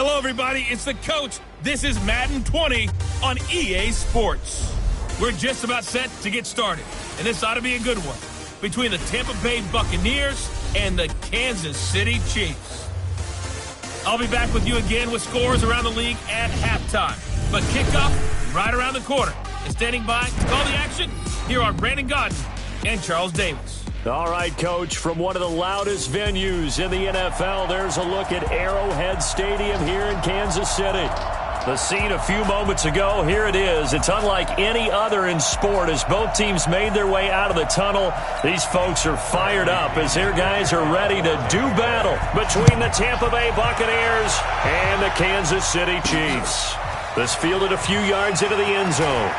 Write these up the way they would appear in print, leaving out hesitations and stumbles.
Hello, everybody. It's the coach. This is Madden 20 on EA Sports. We're just about set to get started, and this ought to be a good one between the Tampa Bay Buccaneers and the Kansas City Chiefs. I'll be back with you again with scores around the league at halftime. But kickoff right around the corner. And standing by to call the action, here are Brandon Godden and Charles Davis. All right, Coach, from one of the loudest venues in the NFL, there's a look at Arrowhead Stadium here in Kansas City. The scene a few moments ago, here it is. It's unlike any other in sport as both teams made their way out of the tunnel. These folks are fired up as their guys are ready to do battle between the Tampa Bay Buccaneers and the Kansas City Chiefs. This fielded a few yards into the end zone.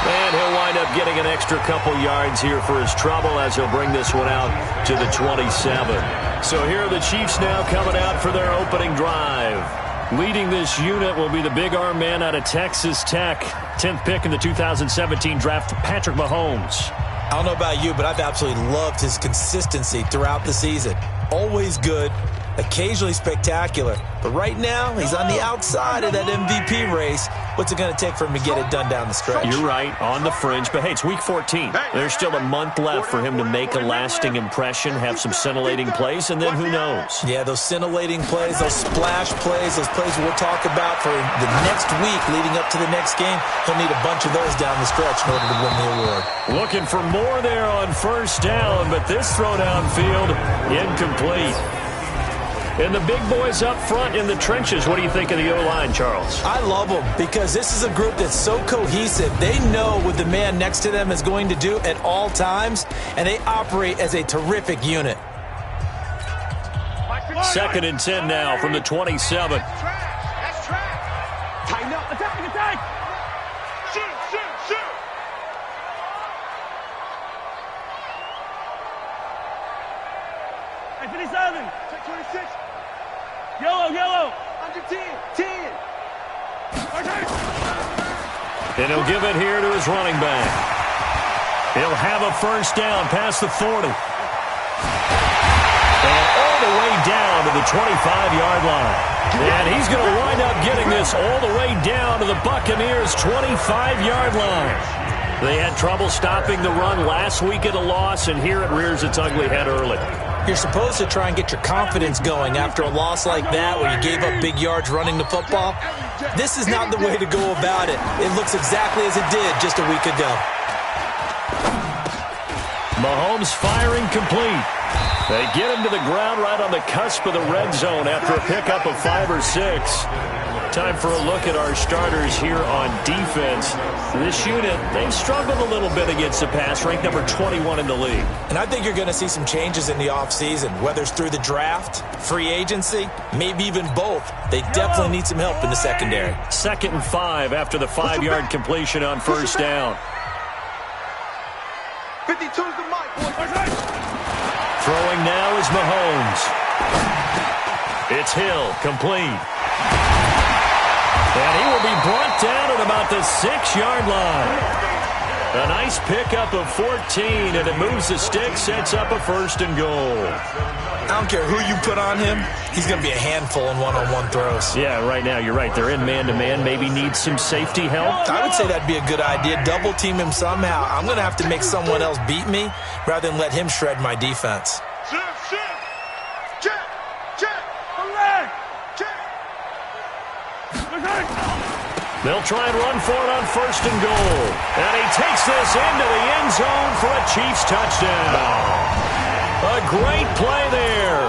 And he'll wind up getting an extra couple yards here for his trouble as he'll bring this one out to the 27. So here are the Chiefs now coming out for their opening drive. Leading this unit will be the big arm man out of Texas Tech. 10th pick in the 2017 draft, Patrick Mahomes. I don't know about you, but I've absolutely loved his consistency throughout the season. Always good, occasionally spectacular. But right now, he's on the outside of that MVP race. What's it going to take for him to get it done down the stretch? You're right, on the fringe. But, hey, it's week 14. There's still a month left for him to make a lasting impression, have some scintillating plays, and then who knows? Yeah, those scintillating plays, those splash plays, those plays we'll talk about for the next week leading up to the next game. He'll need a bunch of those down the stretch in order to win the award. Looking for more there on first down, but this throw downfield, incomplete. And the big boys up front in the trenches, what do you think of the O-line, Charles? I love them because this is a group that's so cohesive. They know what the man next to them is going to do at all times, and they operate as a terrific unit. 2nd and 10 now from the 27. That's track. Tighten up. Attack. Shoot. Hey, 57. Check 26. Yellow. Under 10. And he'll give it here to his running back. He'll have a first down past the 40. And all the way down to the 25-yard line. And he's going to wind up getting this all the way down to the Buccaneers' 25-yard line. They had trouble stopping the run last week at a loss, and here it rears its ugly head early. You're supposed to try and get your confidence going after a loss like that where you gave up big yards running the football. This is not the way to go about it. It looks exactly as it did just a week ago. Mahomes firing complete. They get him to the ground right on the cusp of the red zone after a pickup of 5 or 6. Time for a look at our starters here on defense. This unit, they've struggled a little bit against the pass, ranked number 21 in the league. And I think you're going to see some changes in the offseason, whether it's through the draft, free agency, maybe even both. They definitely need some help in the secondary. 2nd and 5 after the 5-yard completion on first down. 52's the mic, boys. Throwing now is Mahomes. It's Hill, complete. And he will be brought down at about the 6-yard line. A nice pickup of 14, and it moves the stick, sets up a 1st and goal. I don't care who you put on him, he's going to be a handful in one-on-one throws. Yeah, right now, you're right. They're in man-to-man, maybe need some safety help. I would say that'd be a good idea. Double team him somehow. I'm going to have to make someone else beat me rather than let him shred my defense. They'll try and run for it on 1st and goal. And he takes this into the end zone for a Chiefs touchdown. A great play there.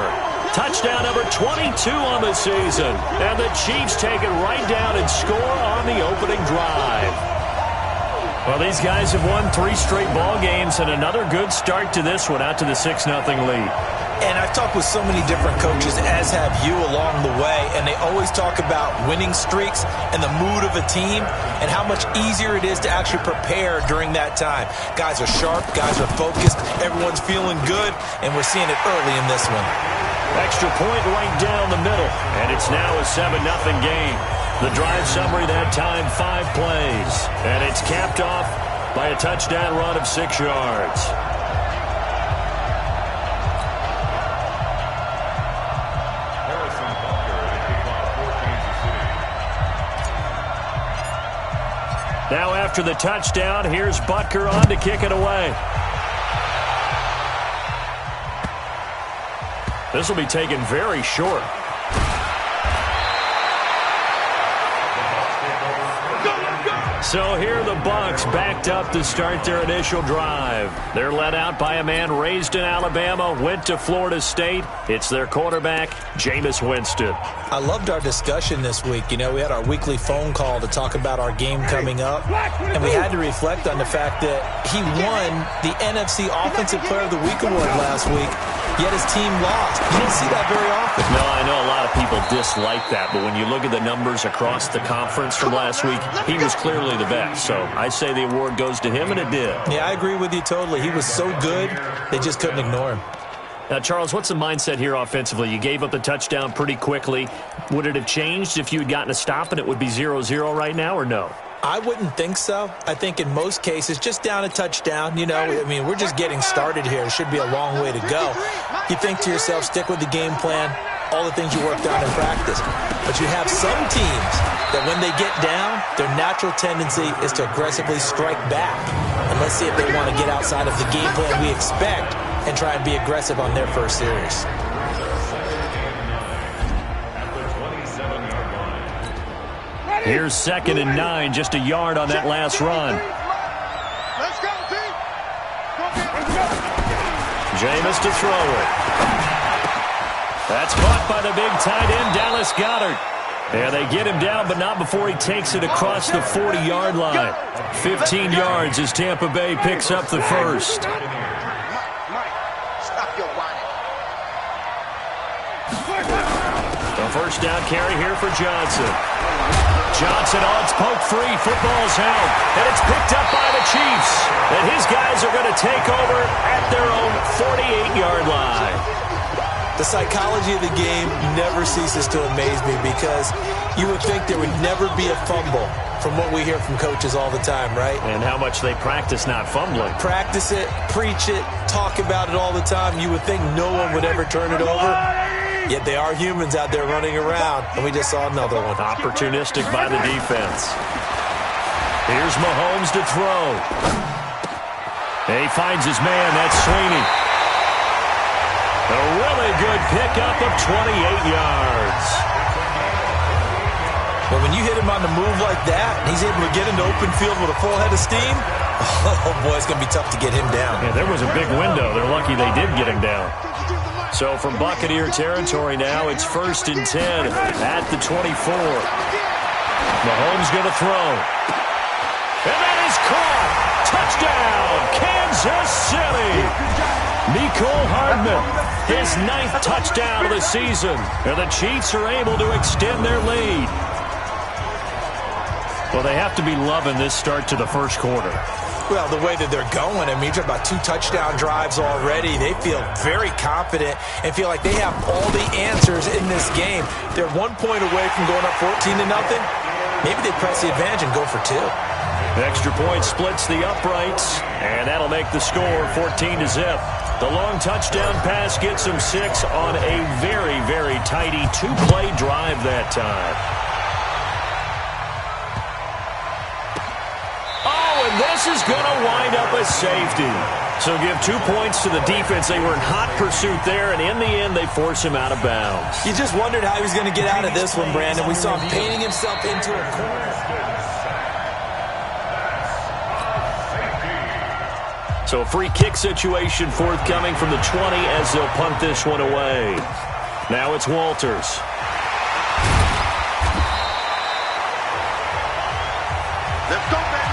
Touchdown number 22 on the season. And the Chiefs take it right down and score on the opening drive. Well, these guys have won 3 straight ball games and another good start to this one out to the 6-0 lead. And I've talked with so many different coaches, as have you along the way, and they always talk about winning streaks and the mood of a team and how much easier it is to actually prepare during that time. Guys are sharp, guys are focused, everyone's feeling good, and we're seeing it early in this one. Extra point right down the middle, and it's now a 7-0 game. The drive summary that time, 5 plays, and it's capped off by a touchdown run of 6 yards. Now after the touchdown, here's Butker on to kick it away. This will be taken very short. So here the Bucs backed up to start their initial drive. They're led out by a man raised in Alabama, went to Florida State. It's their quarterback, Jameis Winston. I loved our discussion this week. You know, we had our weekly phone call to talk about our game coming up, and we had to reflect on the fact that he won the NFC Offensive Player of the Week award last week, yet his team lost. You don't see that very often. No, I know a lot of people dislike that, but when you look at the numbers across the conference from last week, he was clearly the best. So I say the award goes to him, and it did. Yeah, I agree with you totally. He was so good, they just couldn't ignore him. Now, Charles, what's the mindset here offensively? You gave up the touchdown pretty quickly. Would it have changed if you had gotten a stop and it would be 0-0 right now, or no? I wouldn't think so. I think in most cases, just down a touchdown, you know, I mean, we're just getting started here. It should be a long way to go. You think to yourself, stick with the game plan, all the things you worked on in practice. But you have some teams that when they get down, their natural tendency is to aggressively strike back. And let's see if they want to get outside of the game plan we expect and try and be aggressive on their first series. Here's 2nd and 9, just a yard on that last run. Let's go, team. Jameis to throw it. That's caught by the big tight end, Dallas Goedert. And they get him down, but not before he takes it across the 40-yard line. 15 yards as Tampa Bay picks up the first. The first down carry here for Johnson. Johnson on, it's poked free. Football's held. And it's picked up by the Chiefs. And his guys are going to take over at their own 48-yard line. The psychology of the game never ceases to amaze me because you would think there would never be a fumble from what we hear from coaches all the time, right? And how much they practice not fumbling. Practice it, preach it, talk about it all the time. You would think no one would ever turn it over. Yet they are humans out there running around, and we just saw another one. Opportunistic by the defense. Here's Mahomes to throw. He finds his man. That's Sweeney. A really good pickup of 28 yards. But when you hit him on the move like that, and he's able to get into open field with a full head of steam, oh boy, it's going to be tough to get him down. Yeah, there was a big window. They're lucky they did get him down. So from Buccaneer territory now, it's 1st and 10 at the 24. Mahomes going to throw. And that is caught. Touchdown, Kansas City. Nicole Hardman, his 9th touchdown of the season. And the Chiefs are able to extend their lead. Well, they have to be loving this start to the first quarter. Well, the way that they're going, I mean, you're talking about 2 touchdown drives already. They feel very confident and feel like they have all the answers in this game. They're 1 point away from going up 14-0. Maybe they press the advantage and go for 2. The extra point splits the uprights, and that'll make the score 14-0. The long touchdown pass gets them 6 on a very, very tidy 2-play drive that time. This is going to wind up a safety. So give 2 points to the defense. They were in hot pursuit there, and in the end, they force him out of bounds. You just wondered how he was going to get out of this one, Brandon. We saw him painting himself into a corner. So a free kick situation forthcoming from the 20 as they'll punt this one away. Now it's Walters. Let's go, baby.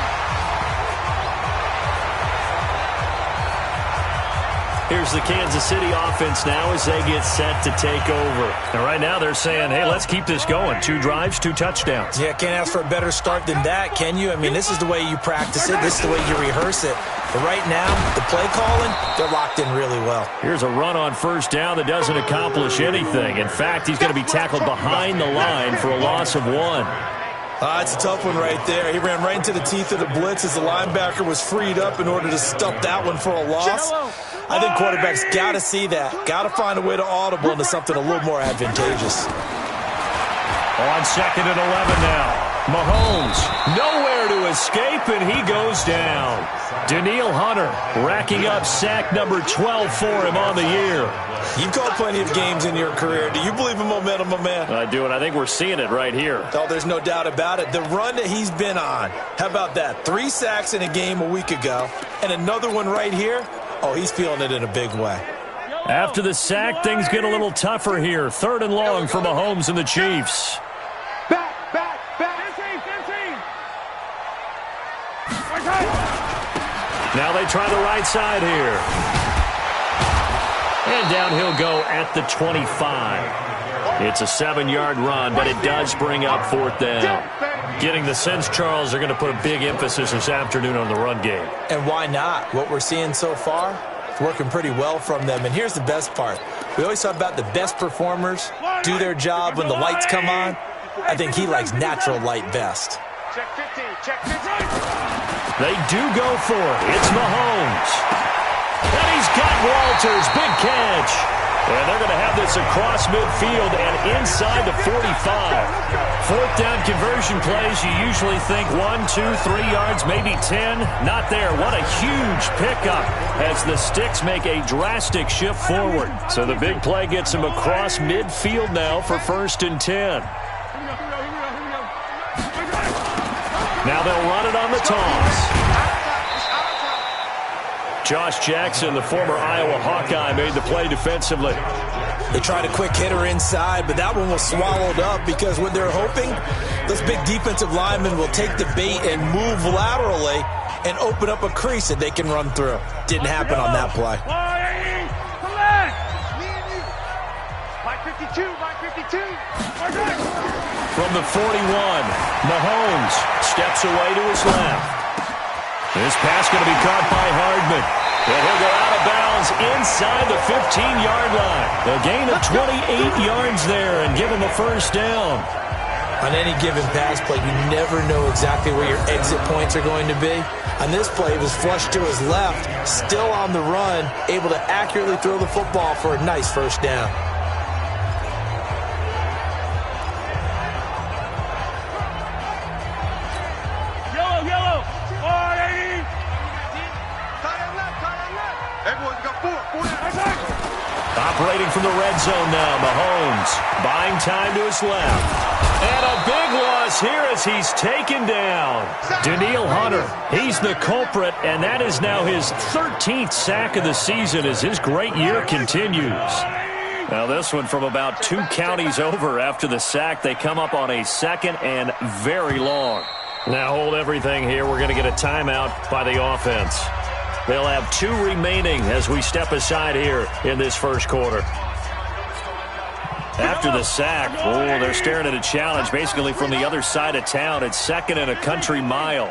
Here's the Kansas City offense now as they get set to take over. And right now they're saying, hey, let's keep this going. 2 drives, 2 touchdowns. Yeah, can't ask for a better start than that, can you? I mean, this is the way you practice it. This is the way you rehearse it. But right now, the play calling, they're locked in really well. Here's a run on first down that doesn't accomplish anything. In fact, he's going to be tackled behind the line for a loss of 1. It's a tough one right there. He ran right into the teeth of the blitz as the linebacker was freed up in order to stuff that one for a loss. I think quarterbacks got to see that. Got to find a way to audible into something a little more advantageous. On 2nd and 11 now. Mahomes, nowhere to escape. up, and he goes down. Danielle Hunter racking up sack number 12 for him on the year. You've called plenty of games in your career. Do you believe in momentum, my man? I do, and I think we're seeing it right here. Oh, there's no doubt about it. The run that he's been on. How about that? 3 sacks in a game a week ago, and another one right here. Oh, he's feeling it in a big way. After the sack, things get a little tougher here. 3rd and long for Mahomes and the Chiefs. Back. Now they try the right side here. And down he'll go at the 25. It's a 7-yard run, but it does bring up 4th down. Getting the sense, Charles, they're going to put a big emphasis this afternoon on the run game. And why not? What we're seeing so far, it's working pretty well from them. And here's the best part. We always talk about the best performers do their job when the lights come on. I think he likes natural light best. Check 15, check 15. They do go for it. It's Mahomes. And he's got Walters. Big catch. And they're going to have this across midfield and inside the 45. 4th down conversion plays, you usually think 1, 2, 3 yards, maybe 10. Not there. What a huge pickup as the Sticks make a drastic shift forward. So the big play gets him across midfield now for 1st and 10. Now they'll run it on the toss. Josh Jackson, the former Iowa Hawkeye, made the play defensively. They tried a quick hitter inside, but that one was swallowed up because what they're hoping, those big defensive linemen will take the bait and move laterally and open up a crease that they can run through. Didn't happen on that play. Mike 52, Mike 52. From the 41, Mahomes steps away to his left. This pass going to be caught by Hardman. And he'll go out of bounds inside the 15-yard line. A gain of 28 yards there and give him a 1st down. On any given pass play, you never know exactly where your exit points are going to be. On this play, it was flushed to his left, still on the run, able to accurately throw the football for a nice 1st down. Yellow. 480. Everyone's got 4. Operating from the red zone now, Mahomes buying time to his left. And a big loss here as he's taken down. Danielle Hunter, he's the culprit, and that is now his 13th sack of the season as his great year continues. Now this one from about 2 counties over after the sack. They come up on a 2nd and very long. Now hold everything here. We're going to get a timeout by the offense. They'll have 2 remaining as we step aside here in this 1st quarter. After the sack, they're staring at a challenge basically from the other side of town. It's 2nd and a country mile.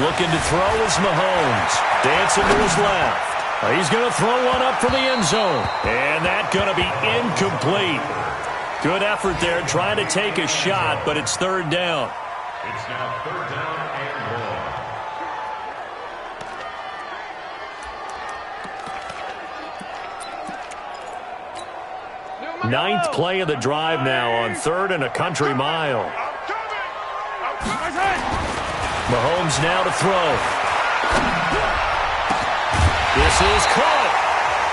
Looking to throw is Mahomes. Dancing to his left. He's going to throw one up for the end zone. And that's going to be incomplete. Good effort there trying to take a shot, but it's 3rd down. It's now 3rd down and long. 9th play of the drive now on 3rd and a country mile. Mahomes now to throw. This is caught.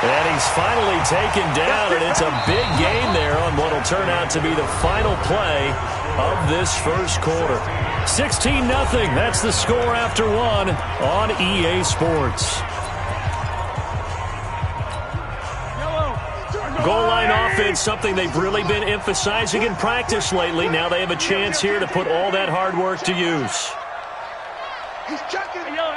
And he's finally taken down, and it's a big gain there on what will turn out to be the final play of this 1st quarter. 16-0. That's the score after 1 on EA Sports. Goal line offense, something they've really been emphasizing in practice lately. Now they have a chance here to put all that hard work to use. He's checking. Go.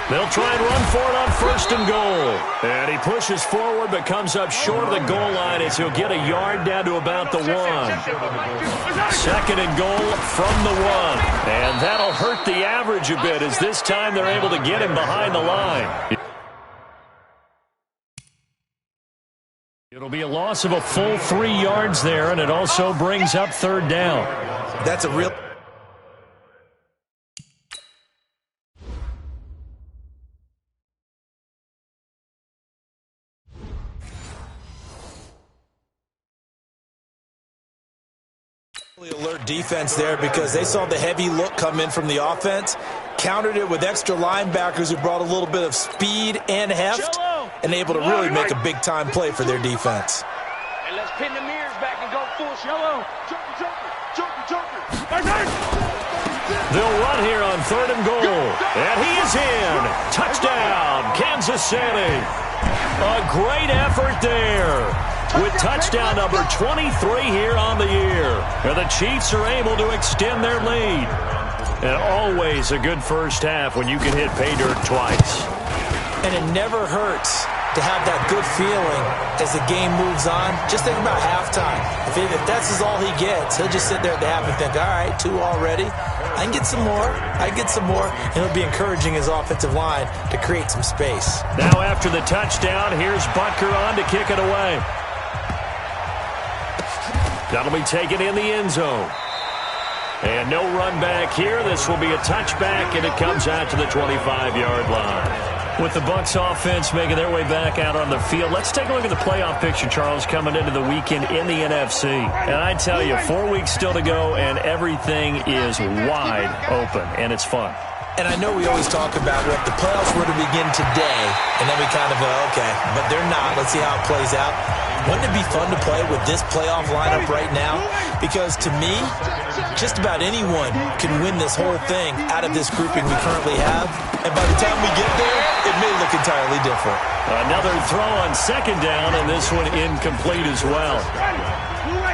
They'll try and run for it on 1st and goal. And he pushes forward but comes up short of the goal line as he'll get a yard down to about the 1. 2nd and goal from the 1. And that'll hurt the average a bit as this time they're able to get him behind the line. It'll be a loss of a full 3 yards there, and it also brings up 3rd down. That's a real... Alert defense there because they saw the heavy look come in from the offense, countered it with extra linebackers who brought a little bit of speed and heft, and able to really make a big-time play for their defense. And let's pin the mirrors back and go full yellow. Joker. They'll run here on 3rd and goal. And he is in. Touchdown, Kansas City. A great effort there. With touchdown number 23 here on the year. And the Chiefs are able to extend their lead. And always a good first half when you can hit pay dirt twice. And it never hurts to have that good feeling as the game moves on. Just think about halftime. If that's all he gets, he'll just sit there at the half and think, all right, 2 already. I can get some more. And it'll be encouraging his offensive line to create some space. Now after the touchdown, here's Butker on to kick it away. That'll be taken in the end zone. And no run back here. This will be a touchback, and it comes out to the 25-yard line. With the Bucs offense making their way back out on the field, let's take a look at the playoff picture, Charles, coming into the weekend in the NFC. And I tell you, 4 weeks still to go, and everything is wide open, and it's fun. And I know we always talk about, well, if the playoffs were to begin today, and then we kind of go, okay, but they're not. Let's see how it plays out. Wouldn't it be fun to play with this playoff lineup right now? Because to me, just about anyone can win this whole thing out of this grouping we currently have. And by the time we get there, it may look entirely different. Another throw on 2nd down, and this one incomplete as well.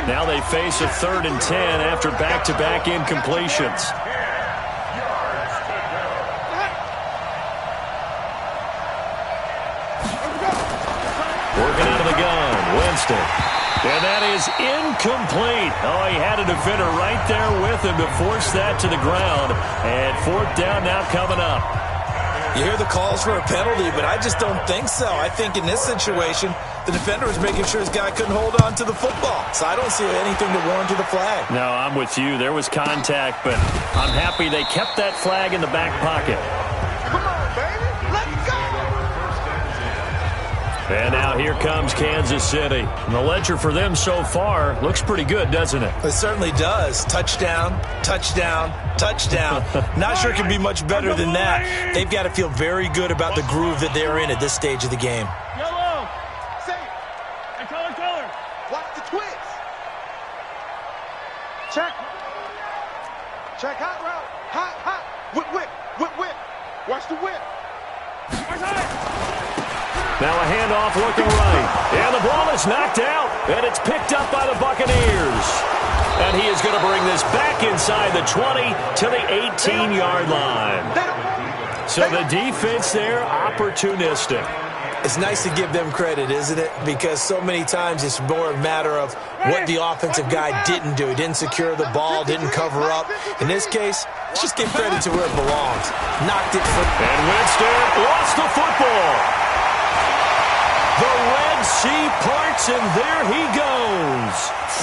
Now they face a 3rd and 10 after back-to-back incompletions. Working out of the gun, Winston. And that is incomplete. Oh, he had a defender right there with him to force that to the ground. And 4th down now coming up. You hear the calls for a penalty, but I just don't think so. I think in this situation, the defender was making sure his guy couldn't hold on to the football. So I don't see anything to warrant to the flag. No, I'm with you. There was contact, but I'm happy they kept that flag in the back pocket. Come on, baby. Let's go. And now here comes Kansas City. And the ledger for them so far looks pretty good, doesn't it? It certainly does. Touchdown, touchdown, touchdown. Not sure it can be much better than that. They've got to feel very good about the groove that they're in at this stage of the game. Yellow. Safe. And color. Watch the twist. Check. Hot route. Hot. Whip. Watch the whip. Now a handoff looking right. And the ball is knocked out. And it's picked up by the Buccaneers. And he is going to bring this back inside the 20 to the 18-yard line. So the defense there, opportunistic. It's nice to give them credit, isn't it? Because so many times it's more a matter of what the offensive guy didn't do. He didn't secure the ball, didn't cover up. In this case, let's just give credit to where it belongs. Knocked it for... And Winston lost the football. The Red Sea parts, and there he goes.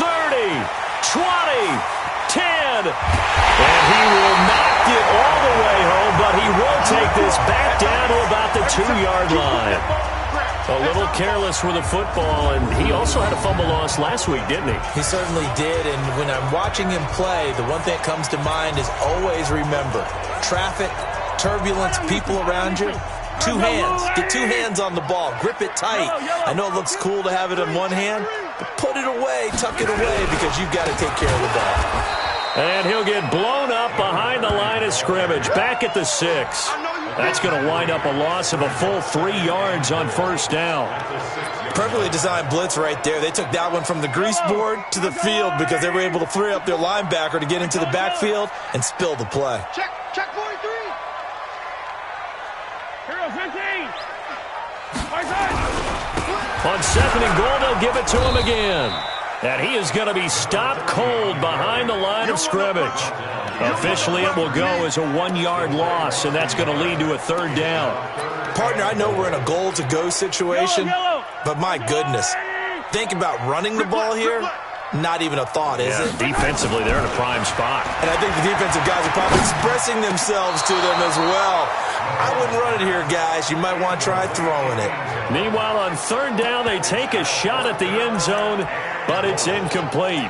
30, 20, 10. And he will knock it all the way home, but he will take this back down to about the 2-yard line. A little careless with the football, and he also had a fumble loss last week, didn't he? He certainly did, and when I'm watching him play, the one thing that comes to mind is always remember, traffic, turbulence, people around you. 2 hands. Get 2 hands on the ball. Grip it tight. I know it looks cool to have it in one hand, but put it away, tuck it away, because you've got to take care of the ball. And he'll get blown up behind the line of scrimmage, back at the 6. That's going to wind up a loss of a full 3 yards on 1st down. Perfectly designed blitz right there. They took that one from the grease board to the field because they were able to free up their linebacker to get into the backfield and spill the play. Check 43. Hero 15. On 2nd and goal, they'll give it to him again. And he is going to be stopped cold behind the line of scrimmage. Officially, it will go as a 1-yard loss, and that's going to lead to a 3rd down. Partner, I know we're in a goal-to-go situation, but my goodness, think about running the ball here. Not even a thought, is it? Defensively, they're in a prime spot. And I think the defensive guys are probably expressing themselves to them as well. I wouldn't run it here, guys. You might want to try throwing it. Meanwhile, on 3rd down, they take a shot at the end zone, but it's incomplete.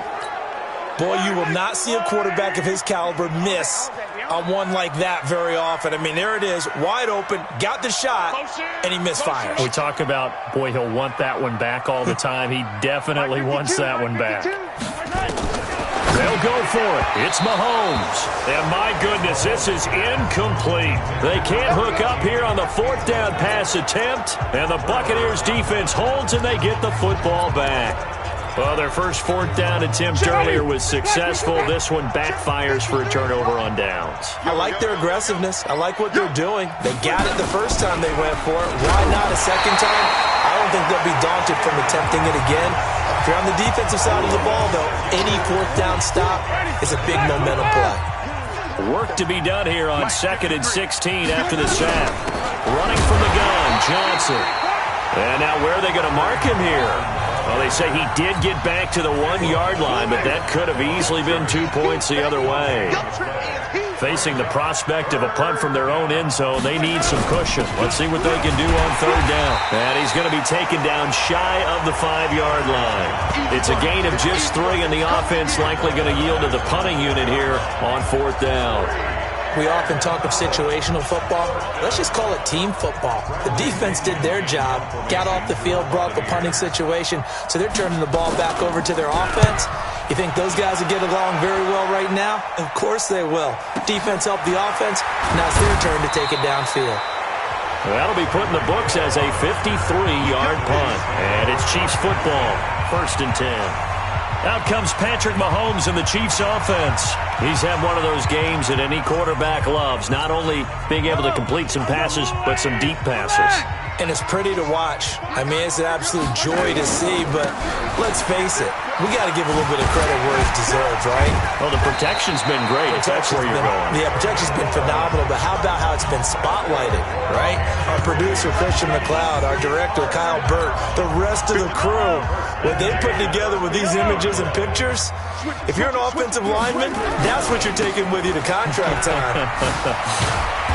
Boy, you will not see a quarterback of his caliber miss on one like that very often. I mean, there it is, wide open, got the shot, and he misfires. We talk about, boy, he'll want that one back all the time. He definitely wants that one back. They'll go for it. It's Mahomes. And my goodness, this is incomplete. They can't hook up here on the fourth down pass attempt. And the Buccaneers defense holds and they get the football back. Well, their first fourth down attempt earlier was successful. This one backfires for a turnover on downs. I like their aggressiveness. I like what they're doing. They got it the first time they went for it. Why not a second time? I don't think they'll be daunted from attempting it again. If you're on the defensive side of the ball, though, any fourth down stop is a big momentum play. Work to be done here on 2nd and 16 after the sack. Running from the gun, Johnson. And now where are they going to mark him here? Well, they say he did get back to the 1-yard line, but that could have easily been 2 points the other way. Facing the prospect of a punt from their own end zone, they need some cushion. Let's see what they can do on third down. And he's going to be taken down shy of the 5-yard line. It's a gain of just 3, and the offense likely going to yield to the punting unit here on fourth down. We often talk of situational football. Let's just call it team football. The defense did their job, got off the field, brought the punting situation, so they're turning the ball back over to their offense. You think those guys will get along very well right now? Of course they will. Defense helped the offense. Now it's their turn to take it downfield. That'll be put in the books as a 53-yard punt. And it's Chiefs football, 1st and 10. Out comes Patrick Mahomes and the Chiefs offense. He's had one of those games that any quarterback loves, not only being able to complete some passes, but some deep passes. And it's pretty to watch. I mean, it's an absolute joy to see, but let's face it, we got to give a little bit of credit where it's deserved, right? Well, the protection's been great. That's where you're going. Yeah, protection's been phenomenal, but how about how it's been spotlighted, right? Our producer, Christian McLeod, our director, Kyle Burt, the rest of the crew, what they put together with these images and pictures, if you're an offensive lineman, that's what you're taking with you to contract time.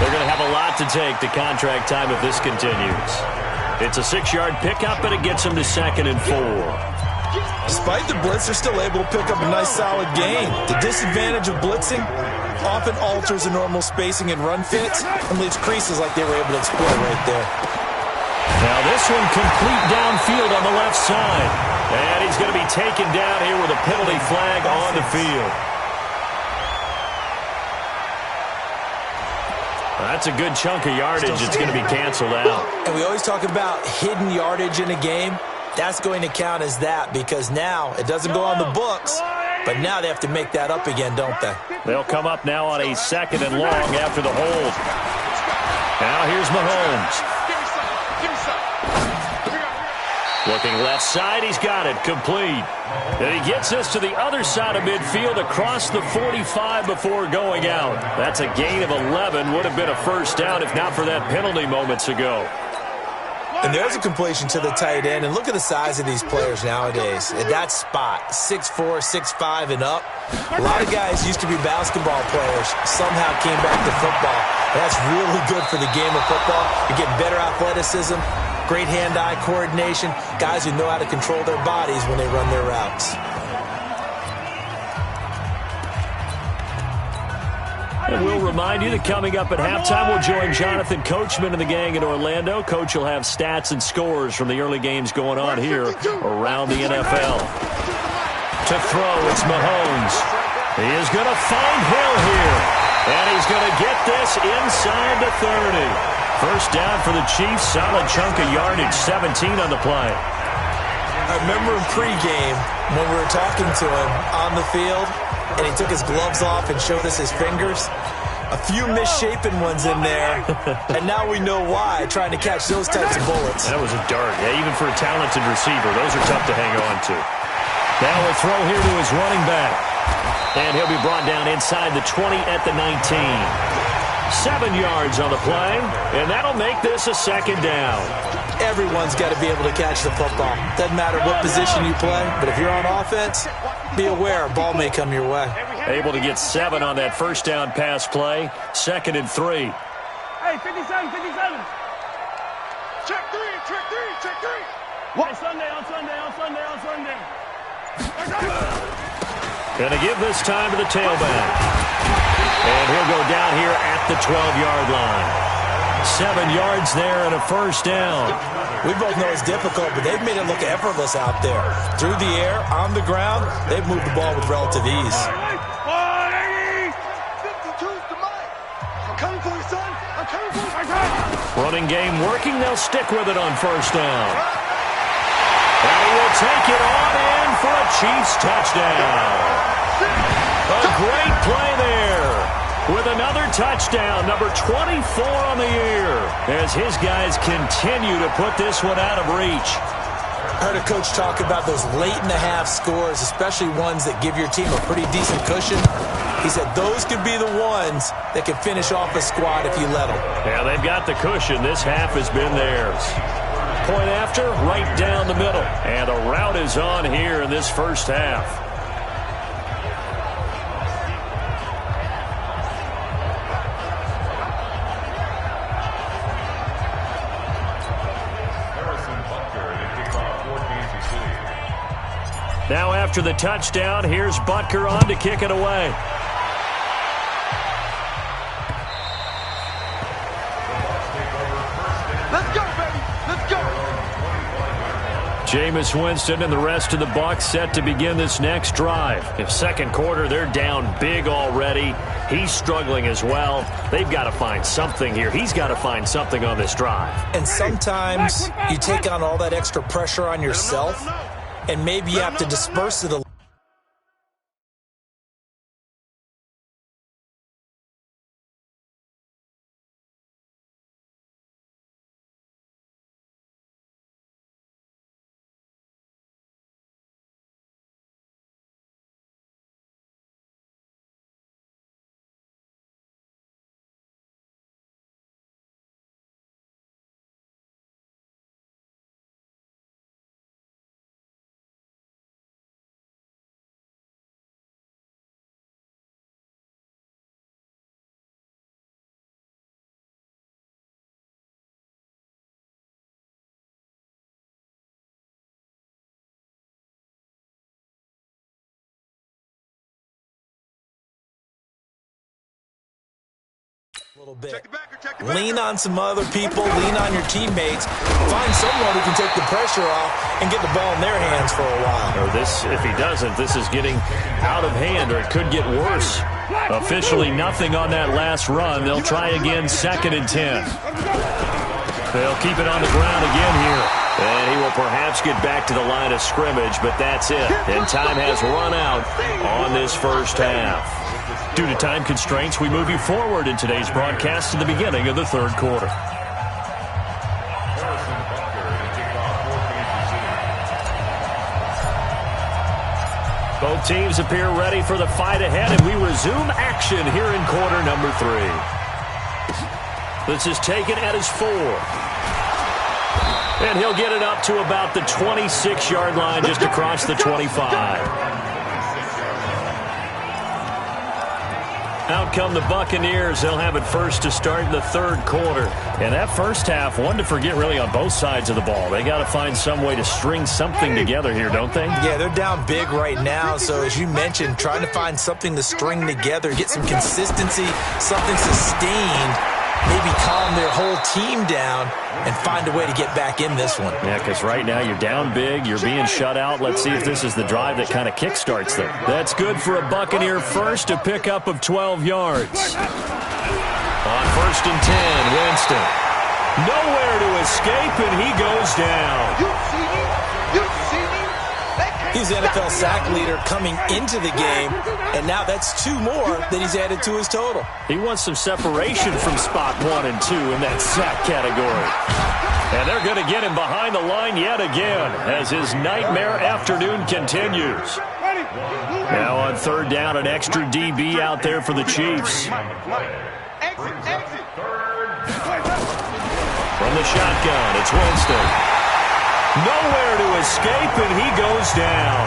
They're going to have a lot to take to contract time if this continues. It's a 6-yard pickup, and it gets them to 2nd and 4. Despite the blitz, they're still able to pick up a nice solid gain. The disadvantage of blitzing often alters the normal spacing and run fits and leaves creases like they were able to exploit right there. Now this one complete downfield on the left side. And he's going to be taken down here with a penalty flag on the field. That's a good chunk of yardage. It's going to be canceled out. And we always talk about hidden yardage in a game. That's going to count as that because now it doesn't go on the books, but now they have to make that up again, don't they? They'll come up now on a 2nd and long after the hold. Now here's Mahomes. Looking left side, he's got it, complete. And he gets this to the other side of midfield across the 45 before going out. That's a gain of 11, would have been a first down if not for that penalty moments ago. And there's a completion to the tight end. And look at the size of these players nowadays. At that spot, 6'4", 6'5", and up. A lot of guys used to be basketball players, somehow came back to football. And that's really good for the game of football. You're getting better athleticism, great hand-eye coordination, guys who know how to control their bodies when they run their routes. And we'll remind you that coming up at halftime, we'll join Jonathan Coachman and the gang in Orlando. Coach will have stats and scores from the early games going on here around the NFL. To throw, it's Mahomes. He is going to find Hill here. And he's going to get this inside the 30. First down for the Chiefs. Solid chunk of yardage, 17 on the play. I remember in pregame when we were talking to him on the field, and he took his gloves off and showed us his fingers. A few misshapen ones in there, and now we know why, trying to catch those types of bullets. That was a dart. Yeah, even for a talented receiver, those are tough to hang on to. Now a throw here to his running back. And he'll be brought down inside the 20 at the 19. 7 yards on the play, and that'll make this a 2nd down. Everyone's got to be able to catch the football. Doesn't matter what position you play, but if you're on offense, be aware a ball may come your way. Able to get 7 on that first down pass play. 2nd and 3. Hey, 57, 57. Check 3, check 3, check 3. What? Hey, Sunday. Going to give this time to the tailback. And he'll go down here at the 12-yard line. 7 yards there and a first down. We both know it's difficult, but they've made it look effortless out there. Through the air, on the ground, they've moved the ball with relative ease. Running game working. They'll stick with it on first down. And he will take it on in for a Chiefs touchdown. A great play there with another touchdown, number 24 on the year, as his guys continue to put this one out of reach. I heard a coach talk about those late-in-the-half scores, especially ones that give your team a pretty decent cushion. He said those could be the ones that can finish off a squad if you let them. Yeah, they've got the cushion. This half has been theirs. Point after, right down the middle. And a rout is on here in this first half. Now after the touchdown, here's Butker on to kick it away. Let's go, baby. Let's go. Jameis Winston and the rest of the Bucs set to begin this next drive. In second quarter, they're down big already. He's struggling as well. They've got to find something here. He's got to find something on this drive. And sometimes you take on all that extra pressure on yourself, and maybe you have to disperse it a little. Bit. Lean on some other people, lean on your teammates, find someone who can take the pressure off and get the ball in their hands for a while. Or this, if he doesn't, this is getting out of hand, or it could get worse. Officially nothing on that last run. They'll try again, 2nd and 10. They'll keep it on the ground again here. And he will perhaps get back to the line of scrimmage, but that's it. And time has run out on this first half. Due to time constraints, we move you forward in today's broadcast to the beginning of the third quarter. Both teams appear ready for the fight ahead, and we resume action here in quarter number 3. This is taken at his 4. And he'll get it up to about the 26-yard line, just across the 25. Out come the Buccaneers. They'll have it first to start in the third quarter. And that first half, one to forget really on both sides of the ball. They got to find some way to string something together here, don't they? Yeah, they're down big right now. So as you mentioned, trying to find something to string together, get some consistency, something sustained, maybe calm their whole team down and find a way to get back in this one. Yeah, because right now you're down big, you're being shut out. Let's see if this is the drive that kind of kickstarts them. That's good for a Buccaneer first, a pickup of 12 yards. On 1st and 10, Winston. Nowhere to escape, and he goes down. You see me? You see me? He's the NFL sack leader coming into the game, and now that's 2 more that he's added to his total. He wants some separation from spot 1 and 2 in that sack category. And they're going to get him behind the line yet again as his nightmare afternoon continues. Now on 3rd down, an extra DB out there for the Chiefs. From the shotgun, it's Winston. Nowhere to escape, and he goes down.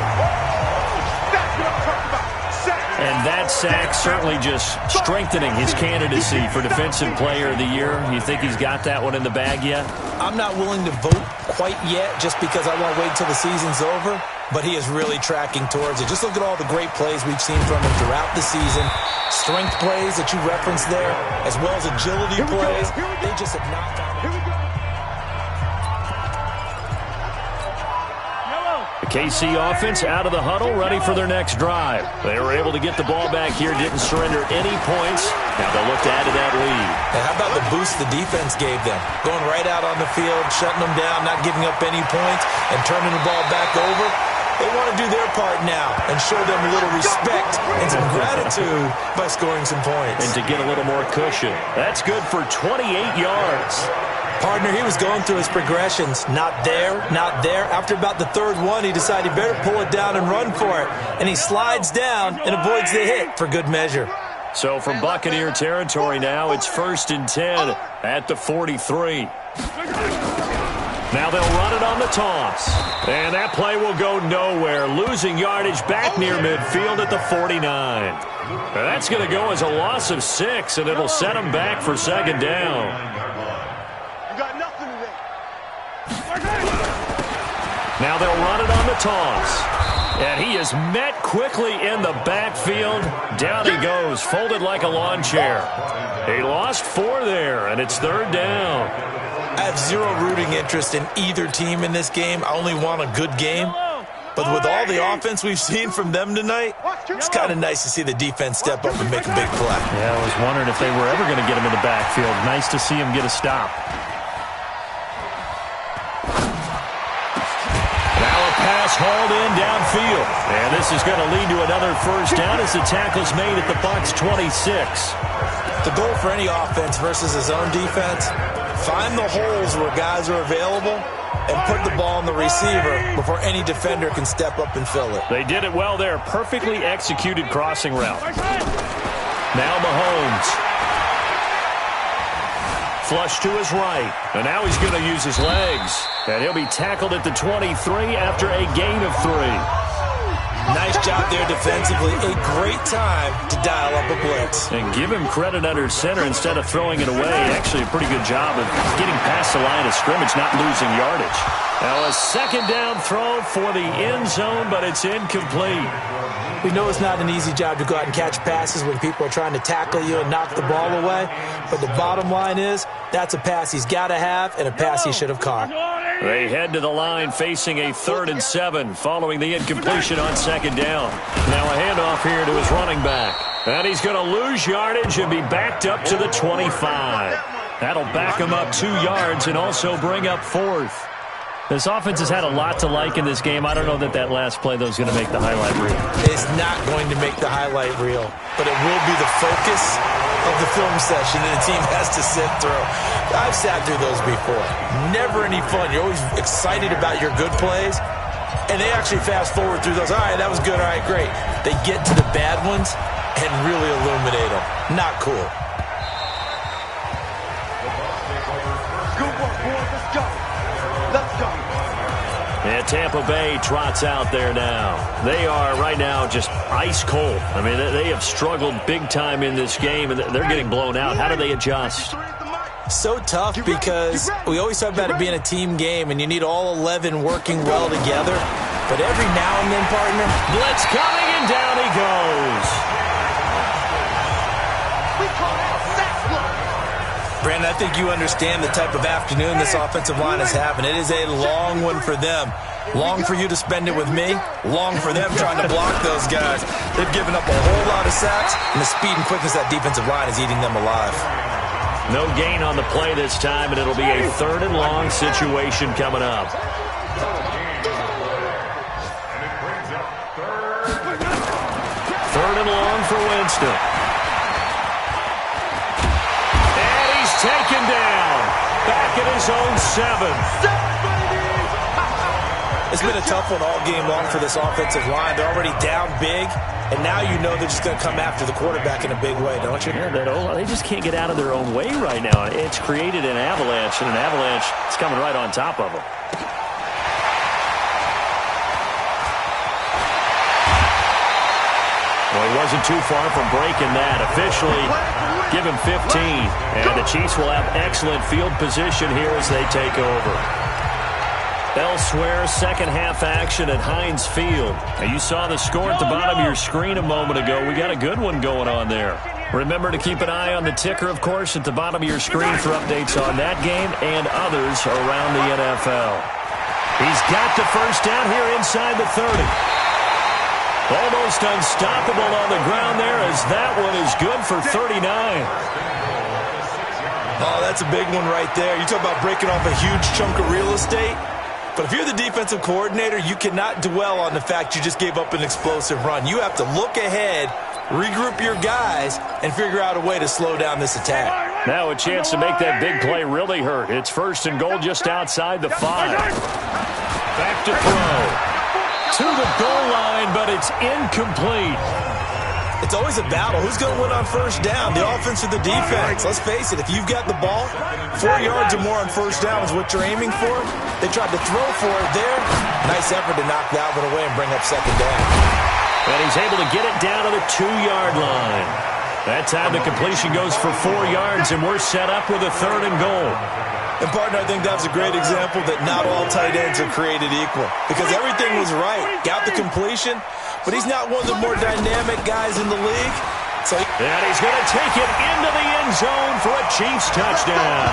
And that sack certainly just strengthening his candidacy for Defensive Player of the Year. You think he's got that one in the bag yet? I'm not willing to vote quite yet just because I want to wait until the season's over. but he is really tracking towards it. Just look at all the great plays we've seen from him throughout the season. Strength plays that you referenced there, as well as agility plays. They just have not gotten it. The KC offense out of the huddle, ready for their next drive. They were able to get the ball back here, didn't surrender any points. Now they'll look to add to that lead. And how about the boost the defense gave them? Going right out on the field, shutting them down, not giving up any points, and turning the ball back over. They want to do their part now and show them a little respect and some gratitude by scoring some points. And to get a little more cushion. That's good for 28 yards. Partner, he was going through his progressions. Not there, not there. After about the third one, he decided he better pull it down and run for it. And he slides down and avoids the hit for good measure. So from Buccaneer territory now, it's 1st and 10 at the 43. Now they'll run it on the toss. And that play will go nowhere. Losing yardage back near midfield at the 49. That's going to go as a loss of 6, and it'll set them back for 2nd down. Now they'll run it on the toss. And he is met quickly in the backfield. Down he goes, folded like a lawn chair. He lost 4 there, and it's 3rd down. I have zero rooting interest in either team in this game. I only want a good game. But with all the offense we've seen from them tonight, it's kind of nice to see the defense step up and make a big play. Yeah, I was wondering if they were ever going to get him in the backfield. Nice to see him get a stop. Hauled in downfield. And this is going to lead to another 1st down as the tackle's made at the Bucs 26. The goal for any offense versus his own defense, find the holes where guys are available and put the ball on the receiver before any defender can step up and fill it. They did it well there. Perfectly executed crossing route. Now Mahomes. Flush to his right. And now he's going to use his legs. And he'll be tackled at the 23 after a gain of 3. Nice job there defensively. A great time to dial up a blitz. And give him credit under center instead of throwing it away. Actually a pretty good job of getting past the line of scrimmage, not losing yardage. Now a 2nd down throw for the end zone, but it's incomplete. We know it's not an easy job to go out and catch passes when people are trying to tackle you and knock the ball away. But the bottom line is, that's a pass he's got to have and a pass he should have caught. They head to the line facing a 3rd and 7 following the incompletion on 2nd down. Now a handoff here to his running back. And he's going to lose yardage and be backed up to the 25. That'll back him up 2 yards and also bring up 4th. This offense has had a lot to like in this game. I don't know that last play, though, is going to make the highlight reel. It's not going to make the highlight reel, but it will be the focus of the film session that the team has to sit through. I've sat through those before. Never any fun. You're always excited about your good plays, and they actually fast forward through those. All right, that was good. All right, great. They get to the bad ones and really illuminate them. Not cool. Good work, boys. Let's go. Let's go. And Tampa Bay trots out there now. They are right now just ice cold. I mean, they have struggled big time in this game, and they're getting blown out. How do they adjust? So tough because we always talk about it being a team game, and you need all 11 working well together. But every now and then, partner, blitz coming, and down he goes. Brandon, I think you understand the type of afternoon this offensive line is having. It is a long one for them. Long for you to spend it with me. Long for them trying to block those guys. They've given up a whole lot of sacks, and the speed and quickness of that defensive line is eating them alive. No gain on the play this time, and it'll be a 3rd and long situation coming up. 3rd and long for Winston. Taken down. Back at his own 7. It's been a tough one all game long for this offensive line. They're already down big, and now you know they're just going to come after the quarterback in a big way, don't you? Yeah, they just can't get out of their own way right now. It's created an avalanche, and an avalanche is coming right on top of them. Well, he wasn't too far from breaking that. Officially, give him 15. And the Chiefs will have excellent field position here as they take over. Elsewhere, second half action at Heinz Field. Now, you saw the score at the bottom of your screen a moment ago. We got a good one going on there. Remember to keep an eye on the ticker, of course, at the bottom of your screen for updates on that game and others around the NFL. He's got the first down here inside the 30. Almost unstoppable on the ground there as that one is good for 39. Oh, that's a big one right there. You talk about breaking off a huge chunk of real estate. But if you're the defensive coordinator, you cannot dwell on the fact you just gave up an explosive run. You have to look ahead, regroup your guys, and figure out a way to slow down this attack. Now a chance to make that big play really hurt. It's first and goal just outside the 5. Back to throw. To the goal line, but it's incomplete. It's always a battle. Who's going to win on first down, the offense or the defense? Let's face it, if you've got the ball, 4 yards or more on first down is what you're aiming for. They tried to throw for it there. Nice effort to knock that one away and bring up second down. And he's able to get it down to the 2-yard line. That time the completion goes for 4 yards, and we're set up with a third and goal. And, partner, I think that's a great example that not all tight ends are created equal. Because everything was right. Got the completion, but he's not one of the more dynamic guys in the league. And he's going to take it into the end zone for a Chiefs touchdown.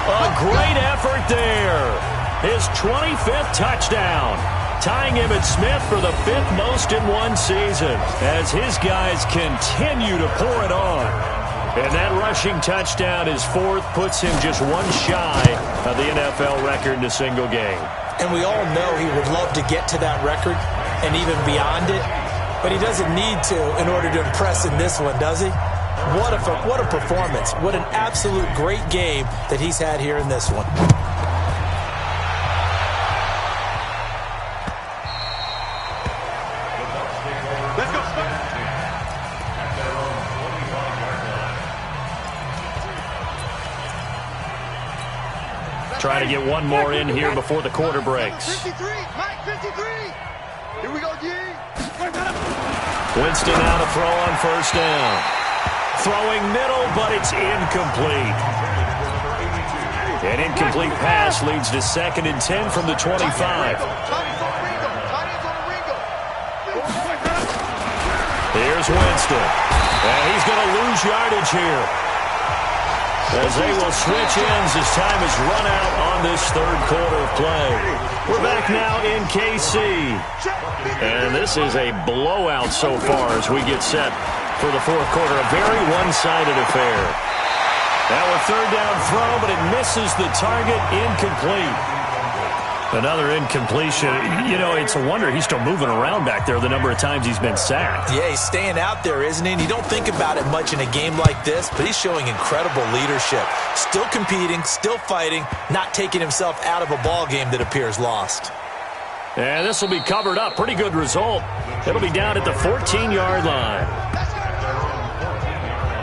A great effort there. His 25th touchdown. Tying Emmitt Smith for the 5th most in one season as his guys continue to pour it on. And that rushing touchdown, his 4th, puts him just one shy of the NFL record in a single game. And we all know he would love to get to that record and even beyond it, but he doesn't need to in order to impress in this one, does he? What a performance. What an absolute great game that he's had here in this one. Trying to get one more in here before the quarter breaks. 53, Mike, 53. Here we go, G. Winston now to throw on first down. Throwing middle, but it's incomplete. An incomplete pass leads to 2nd and 10 from the 25. Here's Winston. And he's going to lose yardage here, as they will switch ends as time is run out on this third quarter of play. We're back now in KC. And this is a blowout so far as we get set for the fourth quarter. A very one-sided affair. Now a third down throw, but it misses the target. Incomplete. Another incompletion. You know, it's a wonder he's still moving around back there the number of times he's been sacked. Yeah, he's staying out there, isn't he? And you don't think about it much in a game like this, but he's showing incredible leadership. Still competing, still fighting, not taking himself out of a ball game that appears lost. And this will be covered up. Pretty good result. It'll be down at the 14-yard line.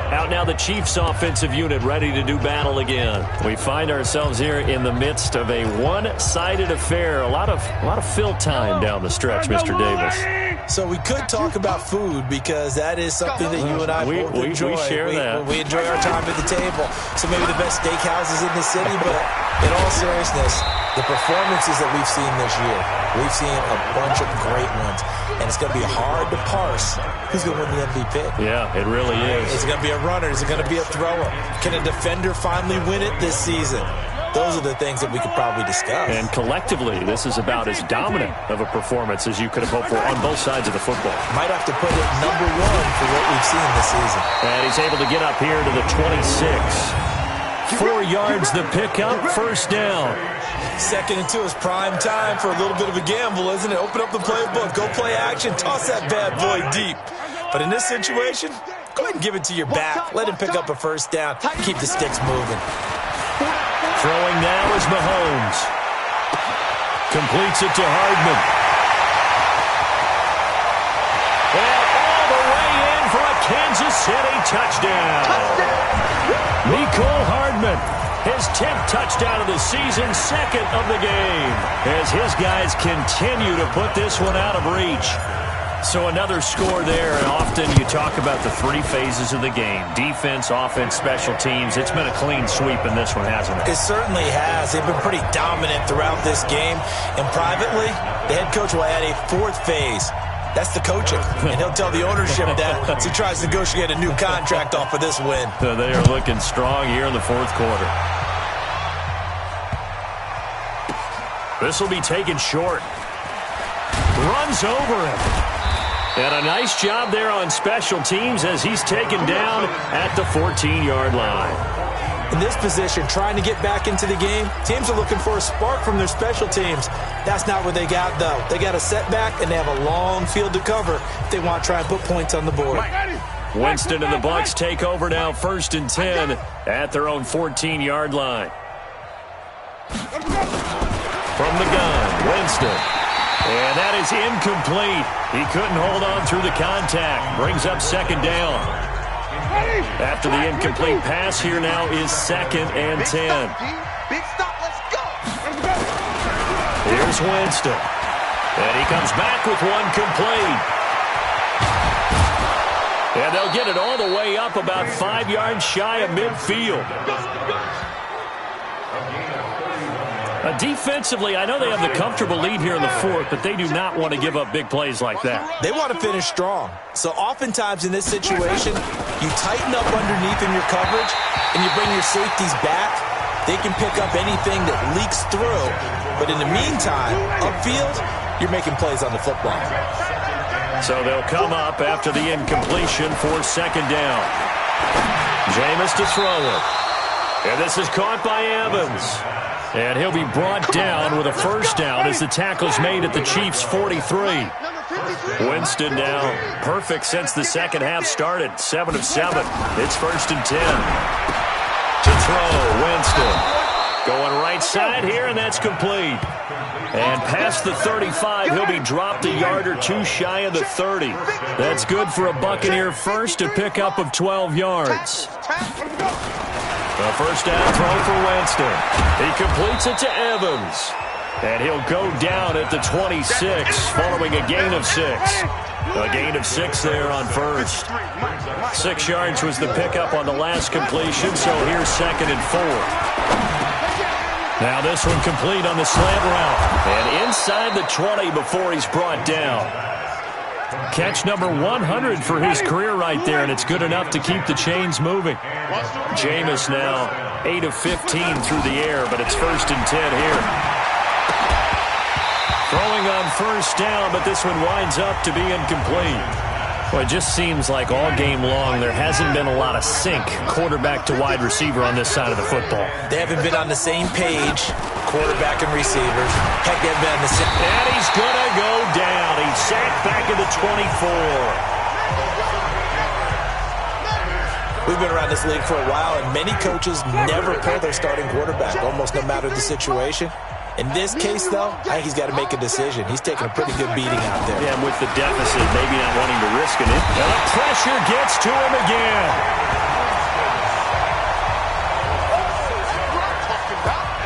Out now the Chiefs offensive unit ready to do battle again. We find ourselves here in the midst of a one-sided affair. A lot of fill time down the stretch, Mr. Davis. So we could talk about food because that is something that you and I both enjoy. We share that. We enjoy our time at the table. So maybe the best steakhouses in the city, but in all seriousness, the performances that we've seen this year, we've seen a bunch of great ones. And it's going to be hard to parse who's going to win the MVP. Yeah, it really is. Is it going to be a runner? Is it going to be a thrower? Can a defender finally win it this season? Those are the things that we could probably discuss. And collectively, this is about as dominant of a performance as you could have hoped for on both sides of the football. Might have to put it #1 for what we've seen this season. And he's able to get up here to the 26. 4 yards the pickup, first down. 2nd and 2 is prime time for a little bit of a gamble, isn't it? Open up the playbook, go play action, toss that bad boy deep. But in this situation, go ahead and give it to your back. Let him pick up a first down. Keep the sticks moving. Throwing now is Mahomes. Completes it to Hardman. And all the way in for a Kansas City touchdown. Nicole Hardman, his 10th touchdown of the season, 2nd of the game, as his guys continue to put this one out of reach. So another score there, and often you talk about the three phases of the game. Defense, offense, special teams. It's been a clean sweep in this one, hasn't it? It certainly has. They've been pretty dominant throughout this game. And privately, the head coach will add a fourth phase. That's the coaching. And he'll tell the ownership that as he tries to negotiate a new contract off of this win. So they are looking strong here in the fourth quarter. This will be taken short. Runs over him. And a nice job there on special teams as he's taken down at the 14-yard line. In this position, trying to get back into the game, teams are looking for a spark from their special teams. That's not what they got, though. They got a setback, and they have a long field to cover if they want to try and put points on the board. Winston and the Bucs take over now, 1st and 10 at their own 14-yard line. From the gun, Winston. And that is incomplete. He couldn't hold on through the contact. Brings up 2nd down. After the incomplete pass, here now is 2nd and 10. Big stop, let's go. Here's Winston. And he comes back with one complete. And they'll get it all the way up about 5 yards shy of midfield. Defensively, I know they have the comfortable lead here in the fourth, but they do not want to give up big plays like that. They want to finish strong. So oftentimes in this situation, you tighten up underneath in your coverage, and you bring your safeties back. They can pick up anything that leaks through. But in the meantime, upfield, you're making plays on the football. So they'll come up after the incompletion for 2nd down. Jameis to throw it. And this is caught by Evans. And he'll be brought down with a 1st down as the tackle's made at the Chiefs' 43. Winston now perfect since the second half started. 7 of 7. It's 1st and 10. To throw, Winston. Going right side here, and that's complete. And past the 35, he'll be dropped a yard or two shy of the 30. That's good for a Buccaneer first, a pickup of 12 yards. A 1st down throw for Winston. He completes it to Evans. And he'll go down at the 26 following a gain of 6. A gain of 6 there on 1st. 6 yards was the pickup on the last completion, so here's 2nd and 4. Now this one complete on the slant route. And inside the 20 before he's brought down. Catch number 100 for his career right there, and it's good enough to keep the chains moving. Jameis now 8 of 15 through the air, but it's 1st and 10 here. Throwing on 1st down, but this one winds up to be incomplete. Well, it just seems like all game long there hasn't been a lot of sync quarterback to wide receiver on this side of the football. They haven't been on the same page, quarterback and receivers. Heck, they've been on the same. And he's going to go down. He's sacked back at the 24. We've been around this league for a while, and many coaches never pull their starting quarterback, almost no matter the situation. In this case, though, I think he's got to make a decision. He's taking a pretty good beating out there. Yeah, and with the deficit, maybe not wanting to risk it. And the pressure gets to him again.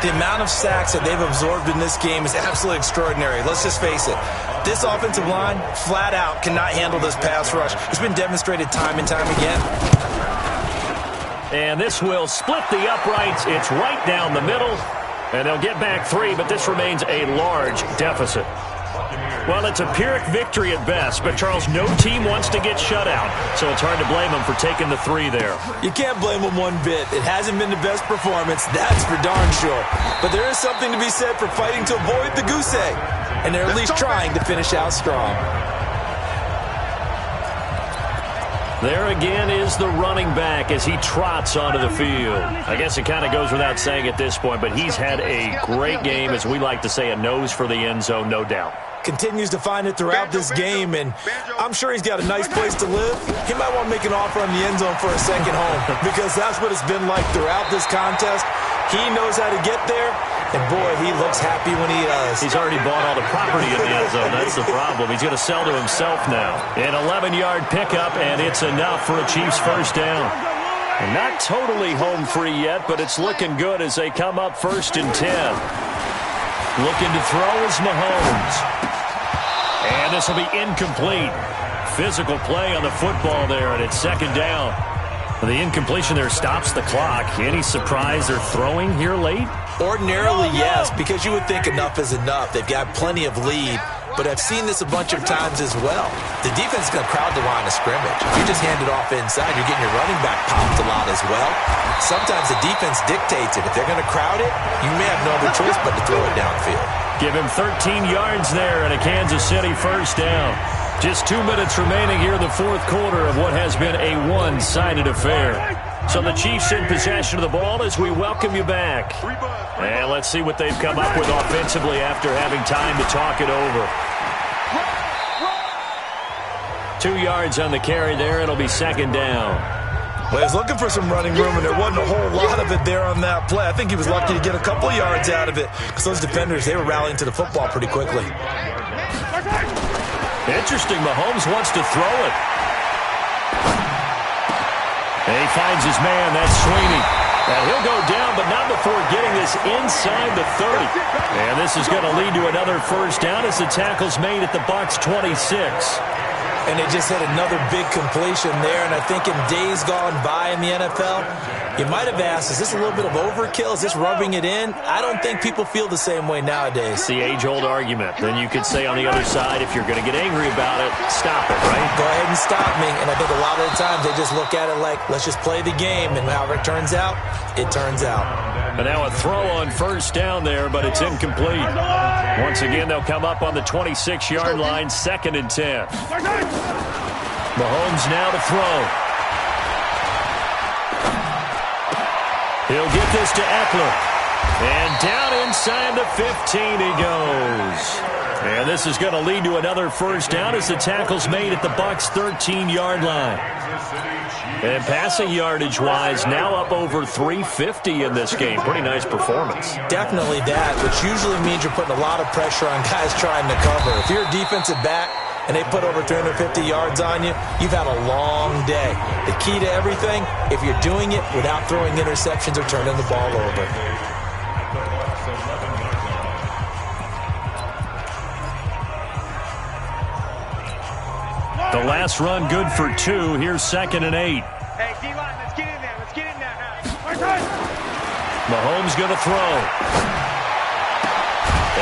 The amount of sacks that they've absorbed in this game is absolutely extraordinary. Let's just face it. This offensive line, flat out, cannot handle this pass rush. It's been demonstrated time and time again. And this will split the uprights. It's right down the middle. And they'll get back 3, but this remains a large deficit. Well, it's a Pyrrhic victory at best, but, Charles, no team wants to get shut out, so it's hard to blame them for taking the 3 there. You can't blame them one bit. It hasn't been the best performance, that's for darn sure. But there is something to be said for fighting to avoid the goose egg, and they're at least trying to finish out strong. There again is the running back as he trots onto the field. I guess it kind of goes without saying at this point, but he's had a great game, as we like to say, a nose for the end zone, no doubt. Continues to find it throughout this game, and I'm sure he's got a nice place to live. He might want to make an offer on the end zone for a second home, because that's what it's been like throughout this contest. He knows how to get there, and boy, he looks happy when he does. He's already bought all the property in the end zone. That's the problem. He's going to sell to himself now. An 11-yard pickup, and it's enough for a Chiefs 1st down. And not totally home free yet, but it's looking good as they come up 1st and 10. Looking to throw is Mahomes. And this will be incomplete. Physical play on the football there, and it's second down. The incompletion there stops the clock. Any surprise they're throwing here late? Ordinarily, yes, because you would think enough is enough. They've got plenty of lead, but I've seen this a bunch of times as well. The defense is going to crowd the line of scrimmage. If you just hand it off inside, you're getting your running back popped a lot as well. Sometimes the defense dictates it. If they're going to crowd it, you may have no other choice but to throw it downfield. Give him 13 yards there and a Kansas City first down. Just 2 minutes remaining here in the fourth quarter of what has been a one-sided affair. So the Chiefs in possession of the ball as we welcome you back. And let's see what they've come up with offensively after having time to talk it over. 2 yards on the carry there. It'll be second down. Well, he was looking for some running room, and there wasn't a whole lot of it there on that play. I think he was lucky to get a couple of yards out of it because those defenders, they were rallying to the football pretty quickly. Interesting. Mahomes wants to throw it. And he finds his man. That's Sweeney. And he'll go down, but not before getting this inside the 30. And this is going to lead to another first down as the tackle's made at the Bucs 26. And they just had another big completion there. And I think in days gone by in the NFL, you might have asked, is this a little bit of overkill? Is this rubbing it in? I don't think people feel the same way nowadays. It's the age-old argument. Then you could say on the other side, if you're going to get angry about it, stop it, right? Go ahead and stop me. And I think a lot of the times they just look at it like, let's just play the game. And however it turns out, it turns out. And now a throw on first down there, but it's incomplete. Once again, they'll come up on the 26-yard line, 2nd and 10. Mahomes now to throw. He'll get this to Eckler. And down inside the 15 he goes. And this is going to lead to another first down as the tackle's made at the Bucs 13-yard line. And passing yardage-wise, now up over 350 in this game. Pretty nice performance. Definitely that, which usually means you're putting a lot of pressure on guys trying to cover. If you're a defensive back and they put over 350 yards on you, you've had a long day. The key to everything, if you're doing it without throwing interceptions or turning the ball over. The last run good for 2. Here's 2nd and 8. Hey, D-line, let's get in there. Let's get in there now. Mahomes going to throw.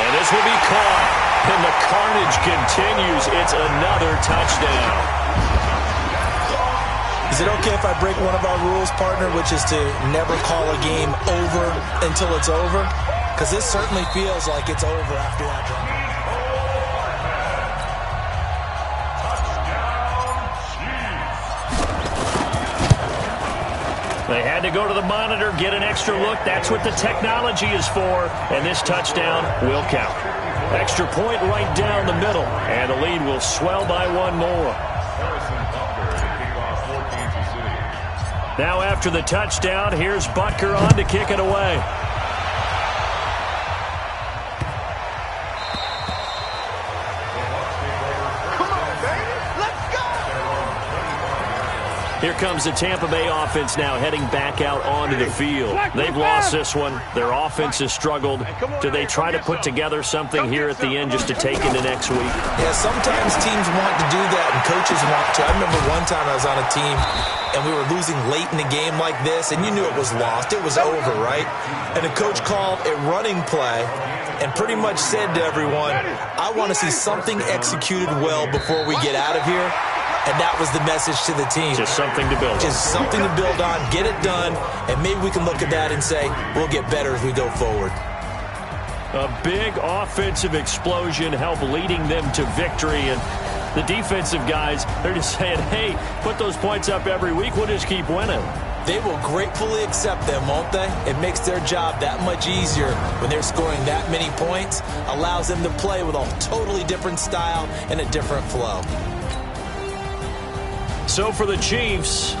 And this will be caught. And the carnage continues. It's another touchdown. Is it okay if I break one of our rules, partner, which is to never call a game over until it's over? Because this certainly feels like it's over after that drive. They had to go to the monitor, get an extra look. That's what the technology is for. And this touchdown will count. Extra point right down the middle. And the lead will swell by one more. Now after the touchdown, here's Butker on to kick it away. Here comes the Tampa Bay offense now heading back out onto the field. They've lost this one. Their offense has struggled. Do they try to put together something here at the end just to take into next week? Yeah, sometimes teams want to do that and coaches want to. I remember one time I was on a team and we were losing late in a game like this and you knew it was lost. It was over, right? And the coach called a running play and pretty much said to everyone, I want to see something executed well before we get out of here. And that was the message to the team. Just something to build on. Just something to build on, get it done, and maybe we can look at that and say, we'll get better as we go forward. A big offensive explosion helped leading them to victory. And the defensive guys, they're just saying, hey, put those points up every week. We'll just keep winning. They will gratefully accept them, won't they? It makes their job that much easier when they're scoring that many points. Allows them to play with a totally different style and a different flow. So for the Chiefs,